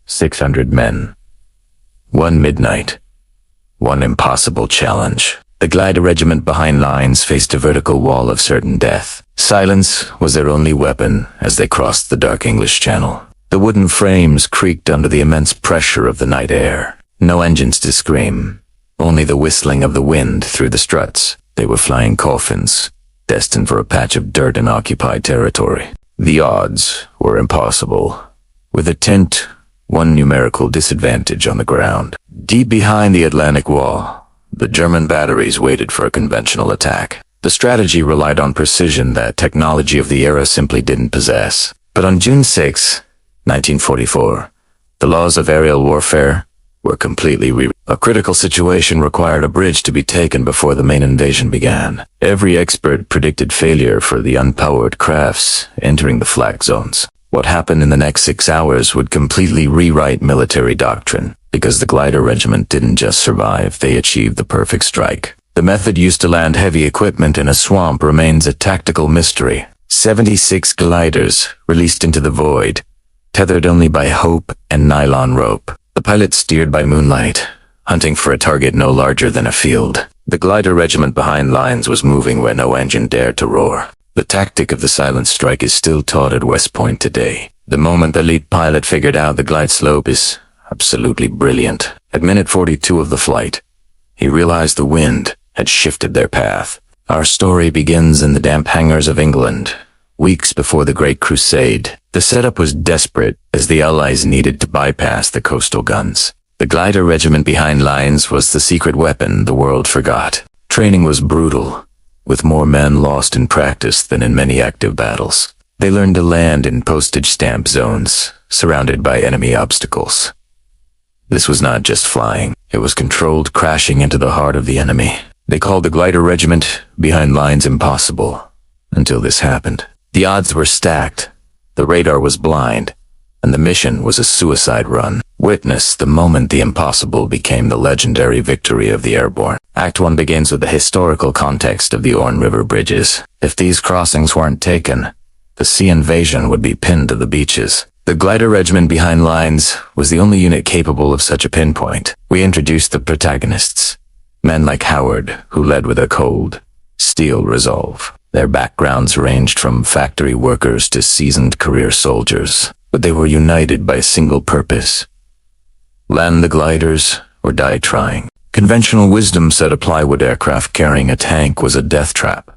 600 men. One midnight. One impossible challenge. The Glider Regiment Behind Lines faced a vertical wall of certain death. Silence was their only weapon as they crossed the dark English Channel. The wooden frames creaked under the immense pressure of the night air. No engines to scream, only the whistling of the wind through the struts. They were flying coffins, destined for a patch of dirt in occupied territory. The odds were impossible, with a tint, one numerical disadvantage on the ground. Deep behind the Atlantic Wall, the German batteries waited for a conventional attack. The strategy relied on precision that technology of the era simply didn't possess. But on June 6, 1944, the laws of aerial warfare were completely rewritten. A critical situation required a bridge to be taken before the main invasion began. Every expert predicted failure for the unpowered crafts entering the flak zones. What happened in the next 6 hours would completely rewrite military doctrine. Because the Glider Regiment didn't just survive, they achieved the perfect strike. The method used to land heavy equipment in a swamp remains a tactical mystery. 76 gliders released into the void, tethered only by hope and nylon rope. The pilots steered by moonlight, hunting for a target no larger than a field. The Glider Regiment Behind Lines was moving where no engine dared to roar. The tactic of the silent strike is still taught at West Point today. The moment the lead pilot figured out the glide slope is absolutely brilliant. At minute 42 of the flight, he realized the wind had shifted their path. Our story begins in the damp hangars of England, weeks before the Great Crusade. The setup was desperate as the Allies needed to bypass the coastal guns. The Glider Regiment Behind Lines was the secret weapon the world forgot. Training was brutal, with more men lost in practice than in many active battles. They learned to land in postage stamp zones, surrounded by enemy obstacles. This was not just flying, it was controlled crashing into the heart of the enemy. They called the Glider Regiment Behind Lines impossible, until this happened. The odds were stacked, the radar was blind, and the mission was a suicide run. Witness the moment the impossible became the legendary victory of the airborne. Act 1 begins with the historical context of the Orne River bridges. If these crossings weren't taken, the sea invasion would be pinned to the beaches. The Glider Regiment Behind Lines was the only unit capable of such a pinpoint. We introduced the protagonists, men like Howard, who led with a cold, steel resolve. Their backgrounds ranged from factory workers to seasoned career soldiers, but they were united by a single purpose: land the gliders or die trying. Conventional wisdom said a plywood aircraft carrying a tank was a death trap.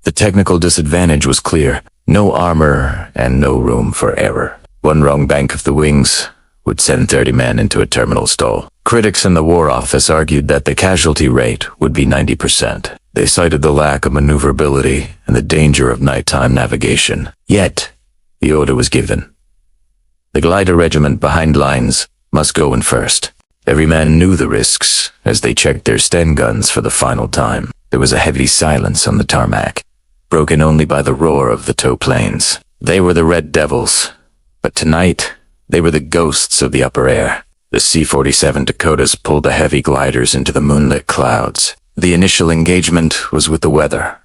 The technical disadvantage was clear: no armor and no room for error. One wrong bank of the wings would send 30 men into a terminal stall. Critics in the War Office argued that the casualty rate would be 90%. They cited the lack of maneuverability and the danger of nighttime navigation. Yet, the order was given. The Glider Regiment Behind Lines must go in first. Every man knew the risks as they checked their Sten guns for the final time. There was a heavy silence on the tarmac, broken only by the roar of the tow planes. They were the Red Devils, but tonight they were the ghosts of the upper air. The C-47 Dakotas pulled the heavy gliders into the moonlit clouds. The initial engagement was with the weather,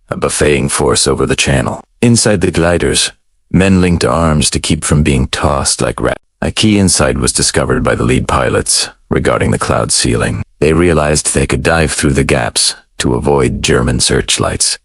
a buffeting force over the channel. Inside the gliders, men linked arms to keep from being tossed like rats. A key insight was discovered by the lead pilots regarding the cloud ceiling. They realized they could dive through the gaps to avoid German searchlights.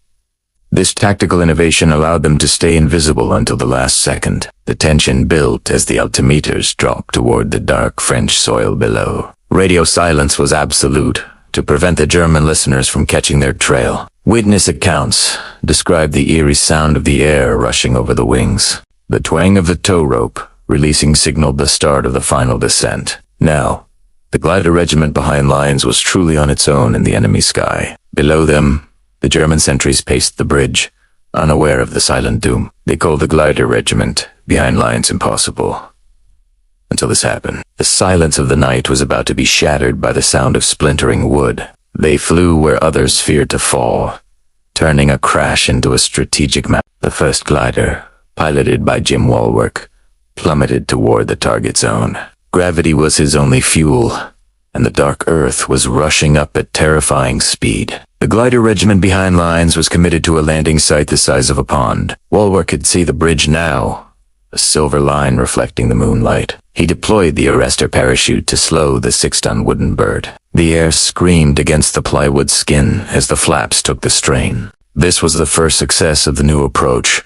This tactical innovation allowed them to stay invisible until the last second. The tension built as the altimeters dropped toward the dark French soil below. Radio silence was absolute to prevent the German listeners from catching their trail. Witness accounts describe the eerie sound of the air rushing over the wings. The twang of the tow rope releasing signaled the start of the final descent. Now, the Glider Regiment Behind Lines was truly on its own in the enemy sky. Below them, the German sentries paced the bridge, unaware of the silent doom. They called the Glider Regiment Behind Lines impossible. Until this happened. The silence of the night was about to be shattered by the sound of splintering wood. They flew where others feared to fall, turning a crash into a strategic map. The first glider, piloted by Jim Walwork, plummeted toward the target zone. Gravity was his only fuel, and the dark earth was rushing up at terrifying speed. The Glider Regiment Behind Lines was committed to a landing site the size of a pond. Walwork could see the bridge now, a silver line reflecting the moonlight. He deployed the arrestor parachute to slow the 6-ton wooden bird. The air screamed against the plywood skin as the flaps took the strain. This was the first success of the new approach.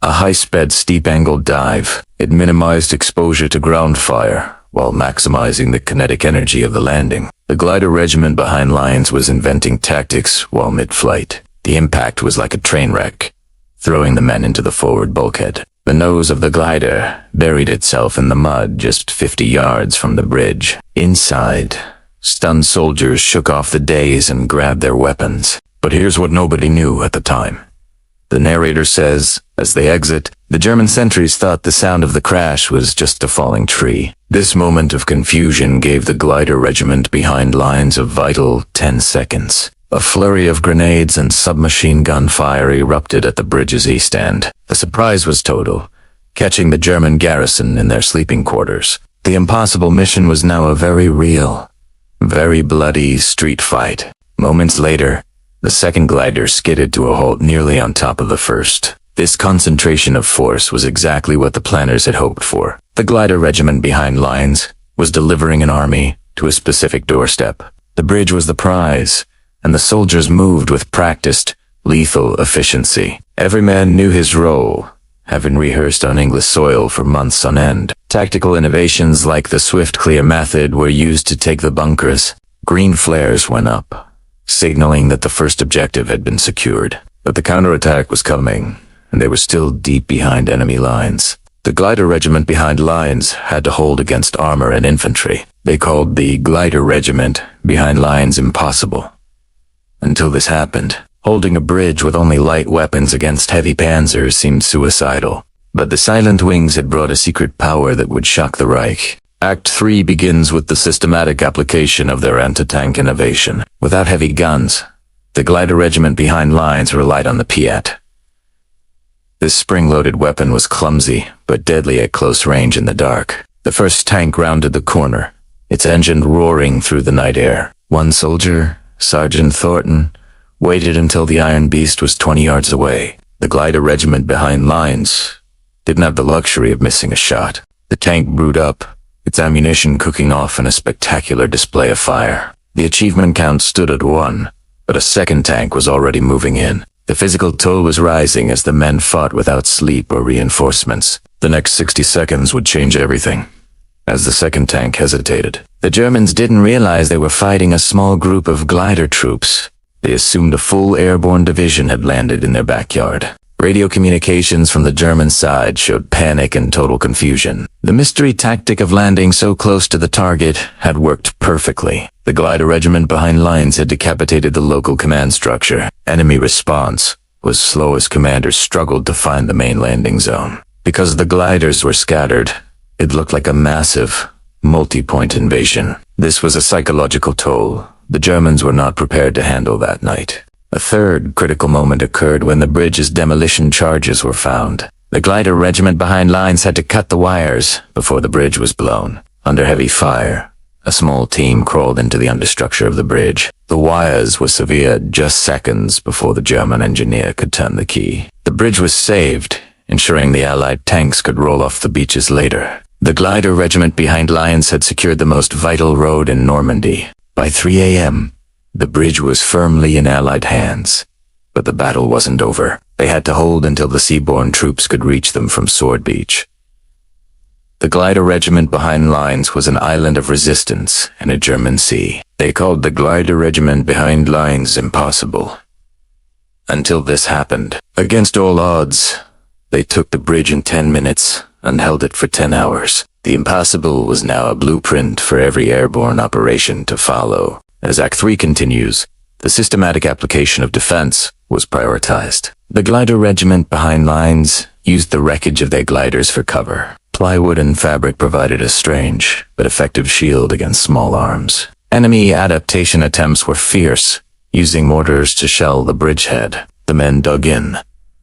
A high-sped, steep-angled dive. It minimized exposure to ground fire, while maximizing the kinetic energy of the landing. The Glider Regiment Behind Lines was inventing tactics while mid-flight. The impact was like a train wreck, throwing the men into the forward bulkhead. The nose of the glider buried itself in the mud just 50 yards from the bridge. Inside, stunned soldiers shook off the daze and grabbed their weapons. But here's what nobody knew at the time. The narrator says, as they exit, the German sentries thought the sound of the crash was just a falling tree. This moment of confusion gave the Glider Regiment Behind Lines a vital 10 seconds. A flurry of grenades and submachine gun fire erupted at the bridge's east end. The surprise was total, catching the German garrison in their sleeping quarters. The impossible mission was now a very real, very bloody street fight. Moments later, the second glider skidded to a halt nearly on top of the first. This concentration of force was exactly what the planners had hoped for. The Glider Regiment Behind Lines was delivering an army to a specific doorstep. The bridge was the prize, and the soldiers moved with practiced, lethal efficiency. Every man knew his role, having rehearsed on English soil for months on end. Tactical innovations like the swift clear method were used to take the bunkers. Green flares went up, signaling that the first objective had been secured. But the counterattack was coming, and they were still deep behind enemy lines. The Glider Regiment Behind Lines had to hold against armor and infantry. They called the Glider Regiment Behind Lines impossible. Until this happened, holding a bridge with only light weapons against heavy panzers seemed suicidal. But the Silent Wings had brought a secret power that would shock the Reich. Act 3 begins with the systematic application of their anti-tank innovation. Without heavy guns, the Glider Regiment Behind Lines relied on the Piat. This spring-loaded weapon was clumsy, but deadly at close range in the dark. The first tank rounded the corner, its engine roaring through the night air. One soldier, Sergeant Thornton, waited until the Iron Beast was 20 yards away. The Glider Regiment Behind Lines didn't have the luxury of missing a shot. The tank brewed up, its ammunition cooking off in a spectacular display of fire. The achievement count stood at 1, but a second tank was already moving in. The physical toll was rising as the men fought without sleep or reinforcements. The next 60 seconds would change everything. As the second tank hesitated, the Germans didn't realize they were fighting a small group of glider troops. They assumed a full airborne division had landed in their backyard. Radio communications from the German side showed panic and total confusion. The mystery tactic of landing so close to the target had worked perfectly. The Glider Regiment Behind Lines had decapitated the local command structure. Enemy response was slow as commanders struggled to find the main landing zone. Because the gliders were scattered, it looked like a massive, multi-point invasion. This was a psychological toll the Germans were not prepared to handle that night. A third critical moment occurred when the bridge's demolition charges were found. The Glider Regiment Behind Lines had to cut the wires before the bridge was blown. Under heavy fire, a small team crawled into the understructure of the bridge. The wires were severed just seconds before the German engineer could turn the key. The bridge was saved, ensuring the Allied tanks could roll off the beaches later. The Glider Regiment Behind Lines had secured the most vital road in Normandy. By 3 a.m., the bridge was firmly in Allied hands. But the battle wasn't over. They had to hold until the seaborne troops could reach them from Sword Beach. The Glider Regiment Behind Lines was an island of resistance in a German sea. They called the Glider Regiment Behind Lines impossible. Until this happened. Against all odds, they took the bridge in 10 minutes and held it for 10 hours. The impossible was now a blueprint for every airborne operation to follow. As Act 3 continues, the systematic application of defense was prioritized. The Glider Regiment Behind Lines used the wreckage of their gliders for cover. Plywood and fabric provided a strange but effective shield against small arms. Enemy adaptation attempts were fierce, using mortars to shell the bridgehead. The men dug in,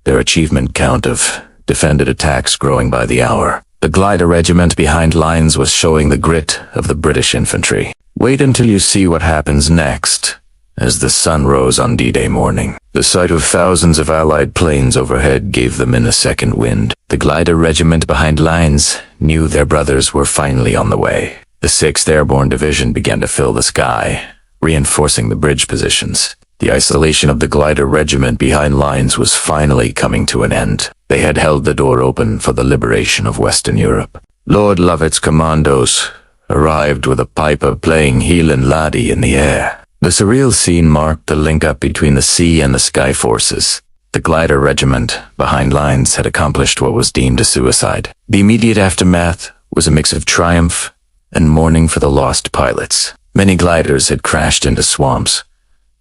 their achievement count of defended attacks growing by the hour. The Glider Regiment Behind Lines was showing the grit of the British infantry. Wait until you see what happens next. as the sun rose on D-Day morning. The sight of thousands of Allied planes overhead gave the men a second wind. The Glider Regiment Behind Lines knew their brothers were finally on the way. The 6th Airborne Division began to fill the sky, reinforcing the bridge positions. The isolation of the Glider Regiment Behind Lines was finally coming to an end. They had held the door open for the liberation of Western Europe. Lord Lovett's commandos arrived with a piper playing Heelan Laddie in the air. The surreal scene marked the link-up between the sea and the sky forces. The Glider Regiment Behind Lines had accomplished what was deemed a suicide. The immediate aftermath was a mix of triumph and mourning for the lost pilots. Many gliders had crashed into swamps,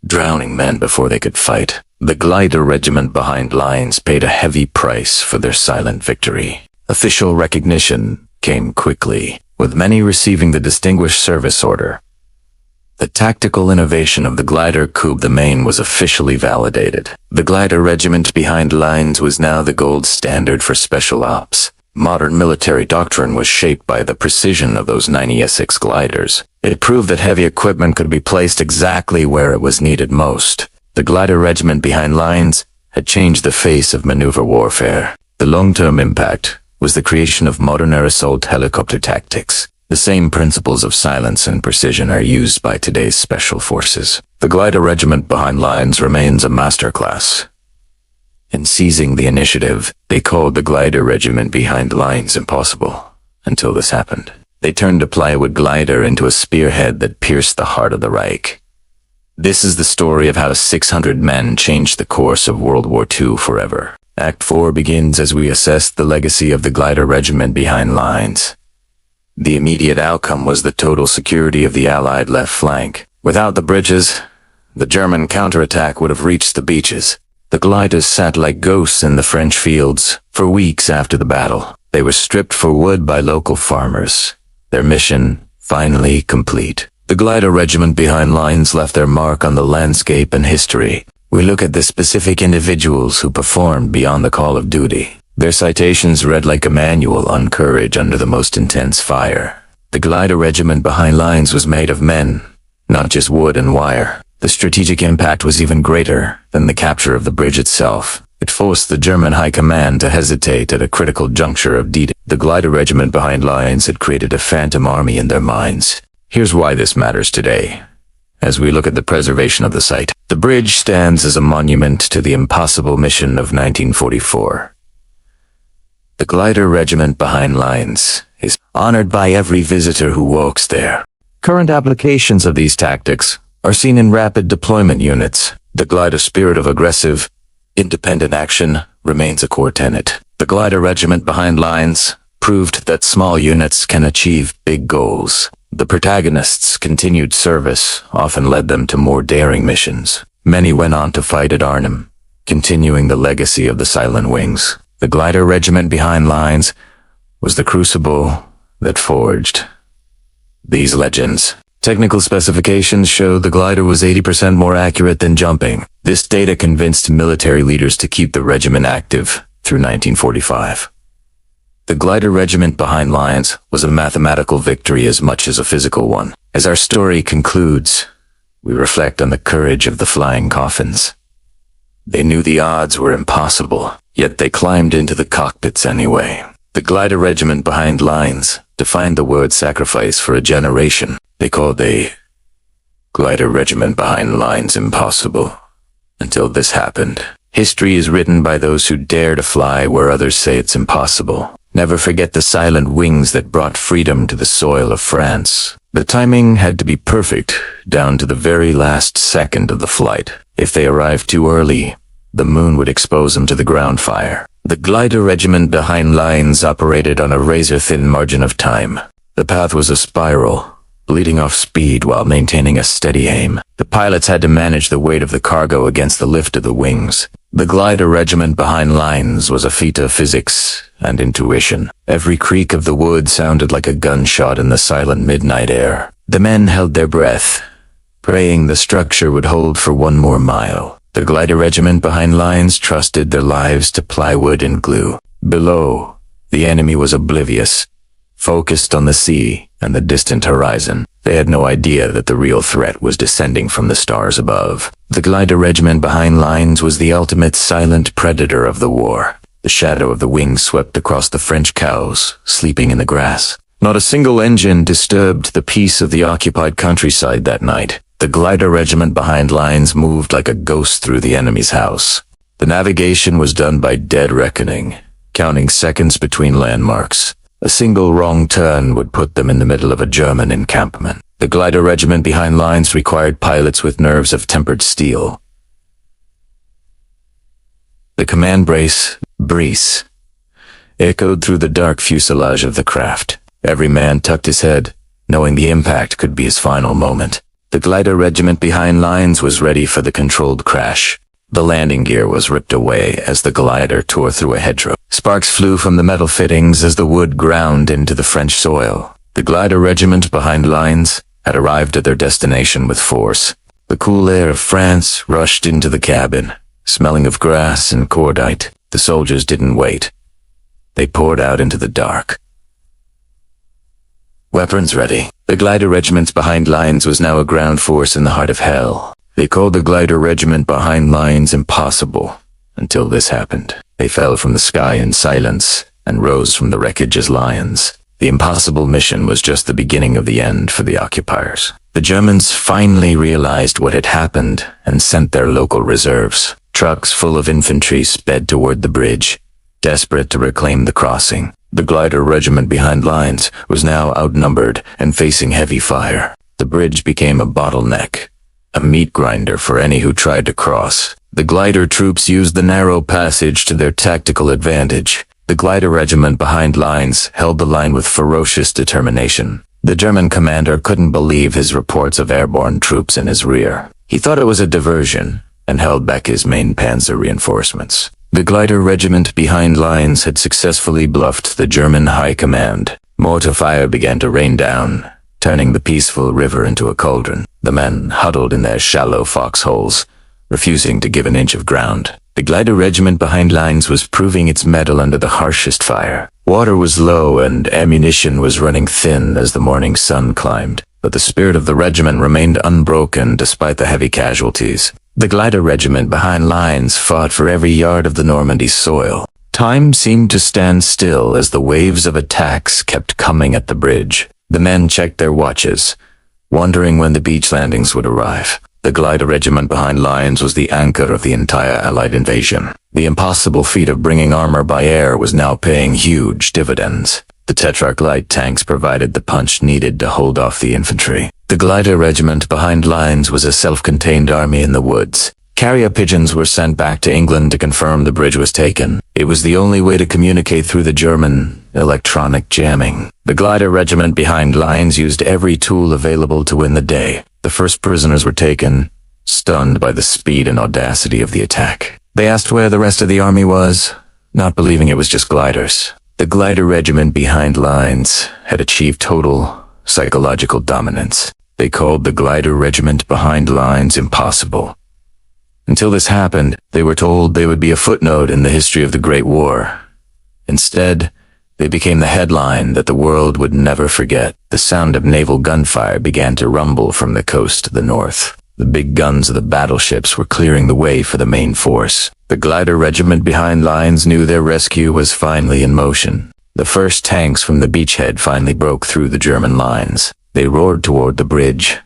drowning men before they could fight. The Glider Regiment Behind Lines paid a heavy price for their silent victory. Official recognition came quickly, with many receiving the Distinguished Service Order. The tactical innovation of the glider Coupe de Main was officially validated. The Glider Regiment Behind Lines was now the gold standard for special ops. Modern military doctrine was shaped by the precision of those 90SX gliders. It proved that heavy equipment could be placed exactly where it was needed most. The Glider Regiment Behind Lines had changed the face of maneuver warfare. The long-term impact was the creation of modern air assault helicopter tactics. The same principles of silence and precision are used by today's special forces. The Glider Regiment Behind Lines remains a masterclass. In seizing the initiative, they called the Glider Regiment Behind Lines impossible. Until this happened. They turned a plywood glider into a spearhead that pierced the heart of the Reich. This is the story of how 600 men changed the course of World War II forever. Act 4 begins as we assess the legacy of the Glider Regiment Behind Lines. The immediate outcome was the total security of the Allied left flank. Without the bridges, the German counterattack would have reached the beaches. The gliders sat like ghosts in the French fields for weeks after the battle. They were stripped for wood by local farmers. Their mission finally complete. The Glider Regiment Behind Lines left their mark on the landscape and history. We look at the specific individuals who performed beyond the call of duty. Their citations read like a manual on courage under the most intense fire. The Glider Regiment Behind Lines was made of men, not just wood and wire. The strategic impact was even greater than the capture of the bridge itself. It forced the German High Command to hesitate at a critical juncture of D-Day. The Glider Regiment Behind Lines had created a phantom army in their minds. Here's why this matters today. As we look at the preservation of the site, the bridge stands as a monument to the impossible mission of 1944. The Glider Regiment Behind Lines is honored by every visitor who walks there. Current applications of these tactics are seen in rapid deployment units. The glider spirit of aggressive, independent action remains a core tenet. The Glider Regiment Behind Lines proved that small units can achieve big goals. The protagonists' continued service often led them to more daring missions. Many went on to fight at Arnhem, continuing the legacy of the Silent Wings. The Glider Regiment Behind Lines was the crucible that forged these legends. Technical specifications showed the glider was 80% more accurate than jumping. This data convinced military leaders to keep the regiment active through 1945. The Glider Regiment Behind Lines was a mathematical victory as much as a physical one. As our story concludes, we reflect on the courage of the flying coffins. They knew the odds were impossible, yet they climbed into the cockpits anyway. The Glider Regiment Behind Lines defined the word sacrifice for a generation. They called the Glider Regiment Behind Lines impossible. Until this happened. History is written by those who dare to fly where others say it's impossible. Never forget the silent wings that brought freedom to the soil of France. The timing had to be perfect, down to the very last second of the flight. If they arrived too early, the moon would expose them to the ground fire. The Glider Regiment Behind Lines operated on a razor-thin margin of time. The path was a spiral, bleeding off speed while maintaining a steady aim. The pilots had to manage the weight of the cargo against the lift of the wings. The Glider Regiment Behind Lines was a feat of physics and intuition. Every creak of the wood sounded like a gunshot in the silent midnight air. The men held their breath, praying the structure would hold for one more mile. The Glider Regiment Behind Lines trusted their lives to plywood and glue. Below, the enemy was oblivious, focused on the sea and the distant horizon. They had no idea that the real threat was descending from the stars above. The Glider Regiment Behind Lines was the ultimate silent predator of the war. The shadow of the wings swept across the French cows, sleeping in the grass. Not a single engine disturbed the peace of the occupied countryside that night. The Glider Regiment Behind Lines moved like a ghost through the enemy's house. The navigation was done by dead reckoning, counting seconds between landmarks. A single wrong turn would put them in the middle of a German encampment. The Glider Regiment Behind Lines required pilots with nerves of tempered steel. The command brace, Breeze, echoed through the dark fuselage of the craft. Every man tucked his head, knowing the impact could be his final moment. The Glider Regiment Behind Lines was ready for the controlled crash. The landing gear was ripped away as the glider tore through a hedgerow. Sparks flew from the metal fittings as the wood ground into the French soil. The Glider Regiment Behind Lines had arrived at their destination with force. The cool air of France rushed into the cabin, smelling of grass and cordite. The soldiers didn't wait. They poured out into the dark. Weapons ready. The Glider Regiment Behind Lines was now a ground force in the heart of hell. They called the Glider Regiment Behind Lines impossible, until this happened. They fell from the sky in silence and rose from the wreckage as lions. The impossible mission was just the beginning of the end for the occupiers. The Germans finally realized what had happened and sent their local reserves. Trucks full of infantry sped toward the bridge, desperate to reclaim the crossing. The Glider Regiment Behind Lines was now outnumbered and facing heavy fire. The bridge became a bottleneck, a meat grinder for any who tried to cross. The glider troops used the narrow passage to their tactical advantage. The Glider Regiment Behind Lines held the line with ferocious determination. The German commander couldn't believe his reports of airborne troops in his rear. He thought it was a diversion and held back his main panzer reinforcements. The Glider Regiment Behind Lines had successfully bluffed the German high command. Mortar fire began to rain down, turning the peaceful river into a cauldron. The men huddled in their shallow foxholes, refusing to give an inch of ground. The Glider Regiment Behind Lines was proving its mettle under the harshest fire. Water was low and ammunition was running thin as the morning sun climbed, but the spirit of the regiment remained unbroken despite the heavy casualties. The Glider Regiment Behind Lines fought for every yard of the Normandy soil. Time seemed to stand still as the waves of attacks kept coming at the bridge. The men checked their watches, wondering when the beach landings would arrive. The Glider Regiment Behind Lines was the anchor of the entire Allied invasion. The impossible feat of bringing armor by air was now paying huge dividends. The Tetrarch light tanks provided the punch needed to hold off the infantry. The Glider Regiment Behind Lines was a self-contained army in the woods. Carrier pigeons were sent back to England to confirm the bridge was taken. It was the only way to communicate through the German electronic jamming. The Glider Regiment Behind Lines used every tool available to win the day. The first prisoners were taken, stunned by the speed and audacity of the attack. They asked where the rest of the army was, not believing it was just gliders. The Glider Regiment Behind Lines had achieved total psychological dominance. They called the Glider Regiment Behind Lines impossible. Until this happened, they were told they would be a footnote in the history of the Great War. Instead, they became the headline that the world would never forget. The sound of naval gunfire began to rumble from the coast to the north. The big guns of the battleships were clearing the way for the main force. The Glider Regiment Behind Lines knew their rescue was finally in motion. The first tanks from the beachhead finally broke through the German lines. They roared toward the bridge,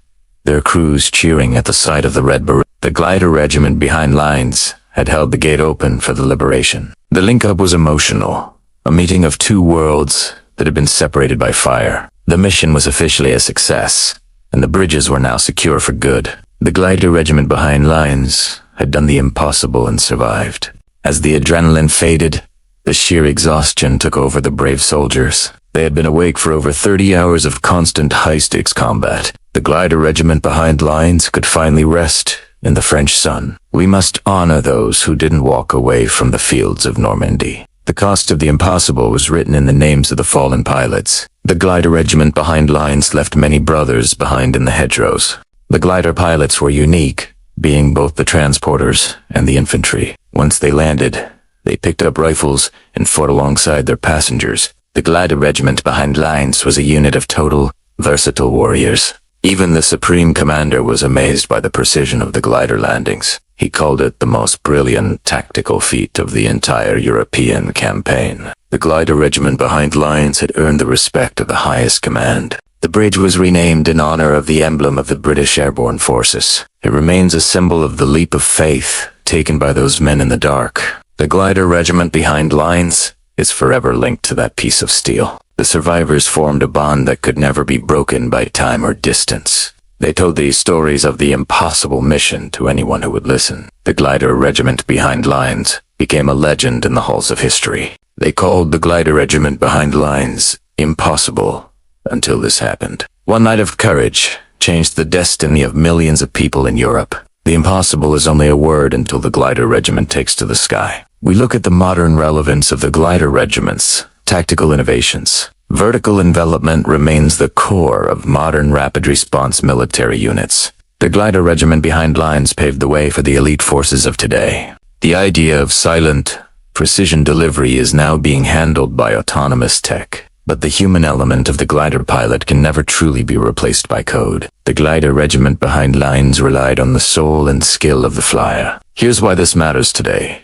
their crews cheering at the sight of the red beret. The Glider Regiment Behind Lines had held the gate open for the liberation. The link-up was emotional, a meeting of two worlds that had been separated by fire. The mission was officially a success, and the bridges were now secure for good. The Glider Regiment Behind Lines had done the impossible and survived. As the adrenaline faded, the sheer exhaustion took over the brave soldiers. They had been awake for over 30 hours of constant high-stakes combat. The Glider Regiment Behind Lines could finally rest in the French sun. We must honor those who didn't walk away from the fields of Normandy. The cost of the impossible was written in the names of the fallen pilots. The Glider Regiment Behind Lines left many brothers behind in the hedgerows. The glider pilots were unique, being both the transporters and the infantry. Once they landed, they picked up rifles and fought alongside their passengers. The Glider Regiment Behind Lines was a unit of total, versatile warriors. Even the Supreme Commander was amazed by the precision of the glider landings. He called it the most brilliant tactical feat of the entire European campaign. The Glider Regiment Behind Lines had earned the respect of the highest command. The bridge was renamed in honor of the emblem of the British Airborne Forces. It remains a symbol of the leap of faith taken by those men in the dark. The Glider Regiment Behind Lines is forever linked to that piece of steel. The survivors formed a bond that could never be broken by time or distance. They told these stories of the impossible mission to anyone who would listen. The Glider Regiment Behind Lines became a legend in the halls of history. They called the Glider Regiment Behind Lines impossible until this happened. One night of courage changed the destiny of millions of people in Europe. The impossible is only a word until the Glider Regiment takes to the sky. We look at the modern relevance of the Glider Regiment's tactical innovations. Vertical envelopment remains the core of modern rapid response military units. The Glider Regiment Behind Lines paved the way for the elite forces of today. The idea of silent, precision delivery is now being handled by autonomous tech. But the human element of the glider pilot can never truly be replaced by code. The Glider Regiment Behind Lines relied on the soul and skill of the flyer. Here's why this matters today.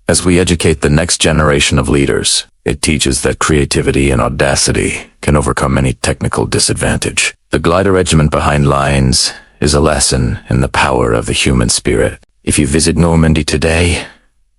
As we educate the next generation of leaders, it teaches that creativity and audacity can overcome any technical disadvantage. The Glider Regiment Behind Lines is a lesson in the power of the human spirit. If you visit Normandy today,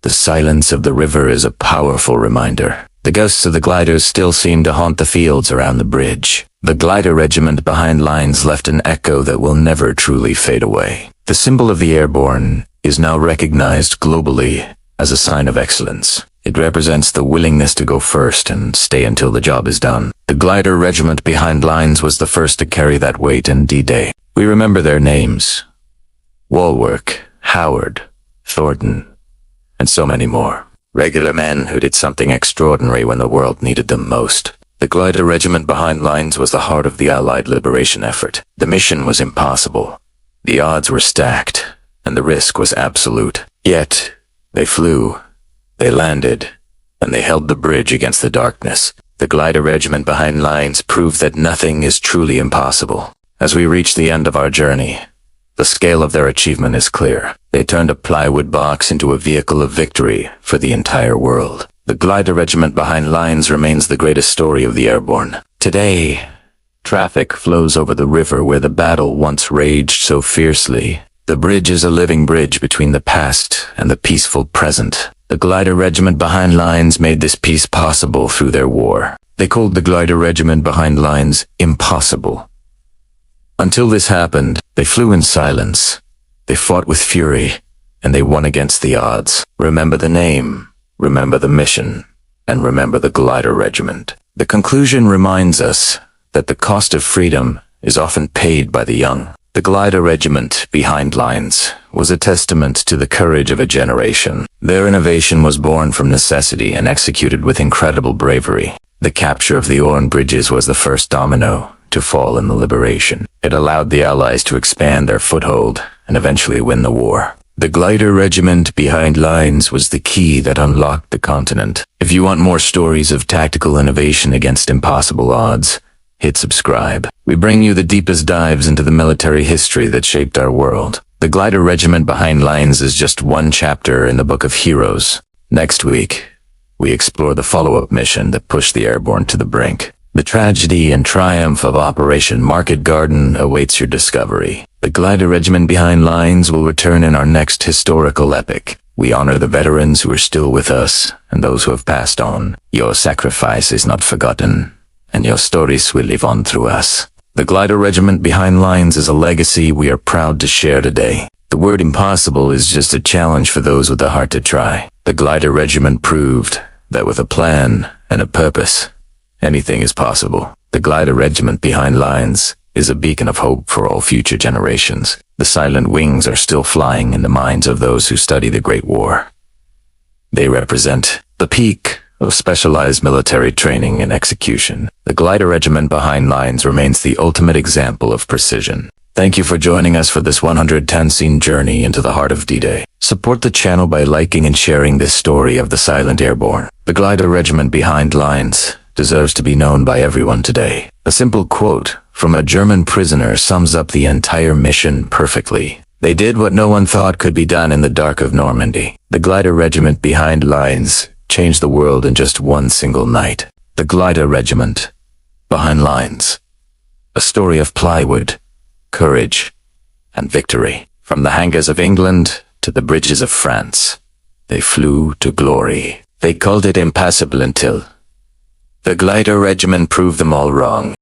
the silence of the river is a powerful reminder. The ghosts of the gliders still seem to haunt the fields around the bridge. The Glider Regiment Behind Lines left an echo that will never truly fade away. The symbol of the airborne is now recognized globally as a sign of excellence. It represents the willingness to go first and stay until the job is done. The Glider Regiment Behind Lines was the first to carry that weight in D-Day. We remember their names: Walwork, Howard, Thornton, and so many more. Regular men who did something extraordinary when the world needed them most. The Glider Regiment Behind Lines was the heart of the Allied liberation effort. The mission was impossible. The odds were stacked, and the risk was absolute. Yet, they flew, they landed, and they held the bridge against the darkness. The Glider Regiment Behind Lines proved that nothing is truly impossible. As we reach the end of our journey, the scale of their achievement is clear. They turned a plywood box into a vehicle of victory for the entire world. The Glider Regiment Behind Lines remains the greatest story of the airborne. Today, traffic flows over the river where the battle once raged so fiercely. The bridge is a living bridge between the past and the peaceful present. The Glider Regiment Behind Lines made this peace possible through their war. They called the Glider Regiment Behind Lines impossible. Until this happened, they flew in silence. They fought with fury, and they won against the odds. Remember the name, remember the mission, and remember the Glider Regiment. The conclusion reminds us that the cost of freedom is often paid by the young. The Glider Regiment Behind Lines was a testament to the courage of a generation. Their innovation was born from necessity and executed with incredible bravery. The capture of the Orne bridges was the first domino to fall in the liberation. It allowed the Allies to expand their foothold and eventually win the war. The Glider Regiment Behind Lines was the key that unlocked the continent. If you want more stories of tactical innovation against impossible odds, hit subscribe. We bring you the deepest dives into the military history that shaped our world. The Glider Regiment Behind Lines is just one chapter in the Book of Heroes. Next week, we explore the follow-up mission that pushed the airborne to the brink. The tragedy and triumph of Operation Market Garden awaits your discovery. The Glider Regiment Behind Lines will return in our next historical epic. We honor the veterans who are still with us and those who have passed on. Your sacrifice is not forgotten, and your stories will live on through us. The Glider Regiment Behind Lines is a legacy we are proud to share today. The word impossible is just a challenge for those with the heart to try. The Glider Regiment proved that with a plan and a purpose, anything is possible. The Glider Regiment Behind Lines is a beacon of hope for all future generations. The silent wings are still flying in the minds of those who study the Great War. They represent the peak of specialized military training and execution. The Glider Regiment Behind Lines remains the ultimate example of precision. Thank you for joining us for this 110-scene journey into the heart of D-Day. Support the channel by liking and sharing this story of the silent airborne. The Glider Regiment Behind Lines deserves to be known by everyone today. A simple quote from a German prisoner sums up the entire mission perfectly. They did what no one thought could be done in the dark of Normandy. The Glider Regiment Behind Lines changed the world in just one single night. The Glider Regiment Behind Lines. A story of plywood, courage, and victory. From the hangars of England to the bridges of France, they flew to glory. They called it impassable until the Glider Regiment proved them all wrong.